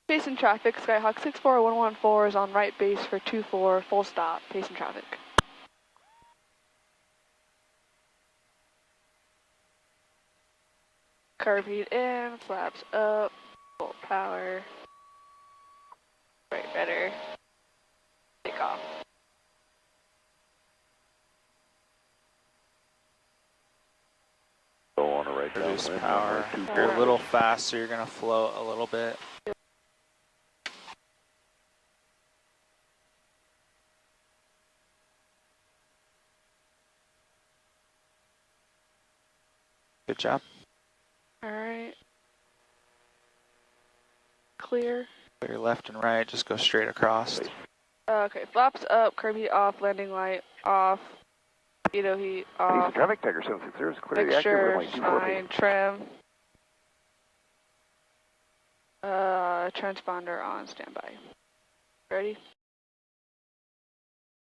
Pacing traffic, Skyhawk 64114 is on right base for 24, full stop, pacing traffic. Curve heat in, flaps up, full power. Right, better. Take off. Go on a right Reduce downwind, power. runway You're a 24. little fast, so you're gonna float a little bit. Good job. Alright. Clear. Clear left and right, just go straight across. Okay, flaps up, curve heat off, landing light off, speedo heat off. Traffic Tiger 760 is clear. Mixture, Runway 24 fine, trim. Transponder on standby. Ready?